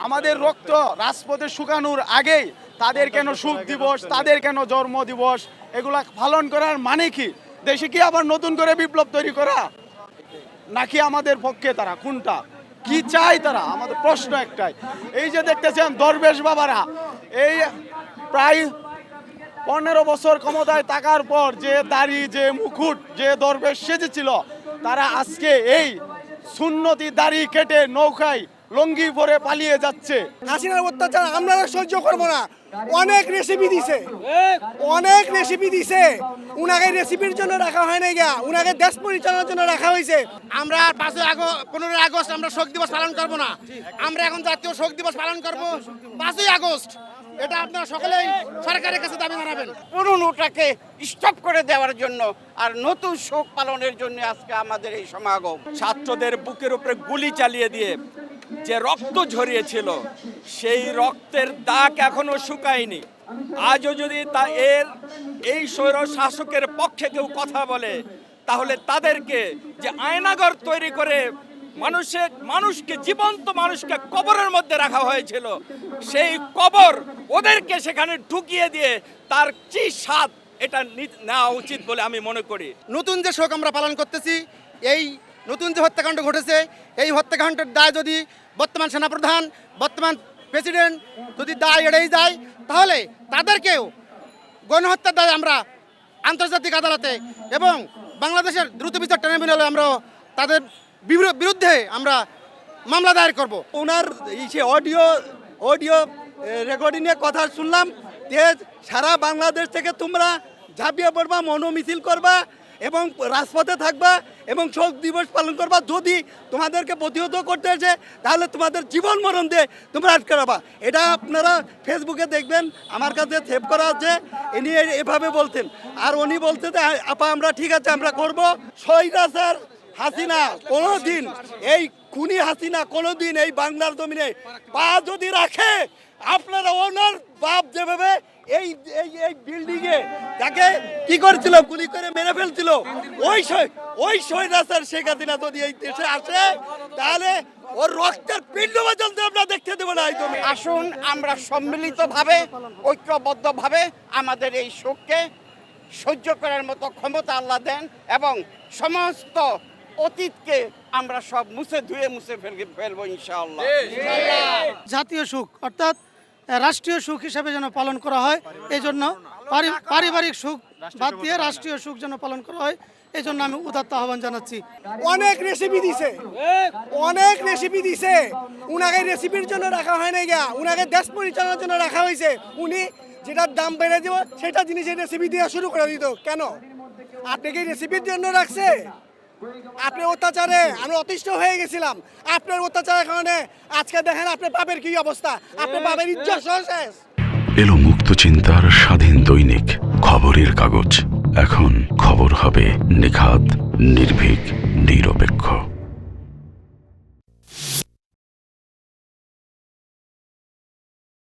আমাদের রক্ত রাজপথে শুকানোর আগেই তাদের কেন শোক দিবস, তাদের কেন জন্ম দিবস, এগুলা পালন করার মানে কি? দেশে কি আবার নতুন করে বিপ্লব তৈরি করা, নাকি আমাদের পক্ষে তারা কোনটা কি চায় তারা? আমাদের প্রশ্ন একটাই। এই যে দেখতেছেন দরবেশ বাবারা, এই প্রায় 15 বছর ক্ষমতায় থাকার পর যে দাড়ি, যে মুকুট, যে দরবেশ সেজেছিল, তারা আজকে এই সুন্নতি দাড়ি কেটে নৌকায় লঙ্গি পরে পালিয়ে যাচ্ছে। হাসিনার অত্যাচার আমরা সহ্য করব না। অনেক রেসিপি দিছে, অনেক রেসিপি দিছে। উনাকে রেসিপির জন্য রাখা হয় নাই গা, উনাকে দেশ পরিচালনার জন্য রাখা হয়েছে। আমরা 15 আগস্ট আমরা শোক দিবস পালন করব না। আমরা এখন জাতীয় শোক দিবস পালন করব 5ই আগস্ট। এটা আপনারা সকলেই সরকারের কাছে দাবি জানাবেন। পুরনোটাকে স্টপ করে দেওয়ার জন্য আর নতুন শোক পালনের জন্য আজকে আমাদের এই সমাগম। ছাত্রদের বুকের উপরে গুলি চালিয়ে দিয়ে যে রক্ত ঝরিয়েছিল, সেই রক্তের দাগ এখনো শুকায়নি। আজও যদি এই স্বৈর শাসকের পক্ষে কেউ কথা বলে, তাহলে তাদেরকে যে আয়নাঘর তৈরি করে মানুষকে জীবন্ত মানুষকে কবরের মধ্যে রাখা হয়েছিল, সেই কবর ওদেরকে সেখানে ঢুকিয়ে দিয়ে তার কি স্বাদ, এটা নেওয়া উচিত বলে আমি মনে করি। নতুন যে শোক আমরা পালন করতেছি, এই নতুন যে হত্যাকাণ্ড ঘটেছে, এই হত্যাকাণ্ডের দায় যদি বর্তমান সেনাপ্রধান, বর্তমান প্রেসিডেন্ট যদি দায় এড়িয়ে যায়, তাহলে তাদেরকেও গণহত্যার দায় আমরা আন্তর্জাতিক আদালতে এবং বাংলাদেশের দ্রুত বিচার ট্রাইব্যুনালে আমরা তাদের বিরুদ্ধে আমরা মামলা দায়ের করব। ওনার সে অডিও রেকর্ডিংয়ে কথা শুনলাম যে সারা বাংলাদেশ থেকে তোমরা ঝাঁপিয়ে পড়বা, মনোমিছিল করবা এবং রাজপথে থাকবা এবং শোক দিবস পালন করবা। যদি তোমাদেরকে প্রতিহত করতে আসে, তাহলে তোমাদের জীবন মরণ দিয়ে তোমরা আটকে রাখবা। এটা আপনারা ফেসবুকে দেখবেন, আমার কাছে সেভ করা আছে। ইনি এভাবে বলতেন, আর উনি বলতে যে আপা আমরা ঠিক আছে আমরা করবো। স্বৈরাচার হাসিনা কোনোদিন, এই খুনি হাসিনা কোনোদিন এই বাংলার জমিনে পা যদি রাখে, আপনারা ওনার বাপ যেভাবে এই এই বিল্ডিং এ তাকে কি করেছিল, গুলি করে মেরে ফেলছিল, ওই স্বৈরাচার শেখ হাসিনা যদি এই দেশে আসে, তাহলে ওর রক্তের পিণ্ড পর্যন্ত আমরা দেখতে দেবো না। আসুন আমরা সম্মিলিতভাবে, ঐক্যবদ্ধভাবে আমাদের এই শোককে সহ্য করার মতো ক্ষমতা আল্লাহ দেন এবং সমস্ত অতীতকে আমরা সব মুছে ফেলবো ইনশাআল্লাহ। জাতীয় সুখ অর্থাৎ রাষ্ট্রীয় সুখ হিসাবে যেন পালন করা হয়, এই জন্য পারিবারিক সুখ বাদ দিয়ে রাষ্ট্রীয় সুখ যেন পালন করা হয়, এই জন্য আমি উদাত্ত আহ্বান জানাচ্ছি। অনেক রেসিপি দিছে, অনেক রেসিপি দিছে। উনাকে রেসিপির জন্য রাখা হয় নাই গা, উনাকে দেশ পরিচালনার জন্য রাখা হয়েছে। উনি যেটার দাম বেড়ে দিব সেটা জিনিসের রেসিপি দেওয়া শুরু করে দিত। কেন? আপনাকে রেসিপির জন্য রাখছে? আপনার অত্যাচারে আমরা অতিষ্ঠ হয়ে গেছিলাম। আপনার অত্যাচারের কারণে আজকে দেখেন আপনার বাপের কি অবস্থা, আপনার বাপের ইজ্জত শেষ। এলো মুক্ত চিন্তার স্বাধীন দৈনিক খবরের কাগজ। এখন খবর হবে নিখাত, নির্ভীক, নিরপেক্ষ।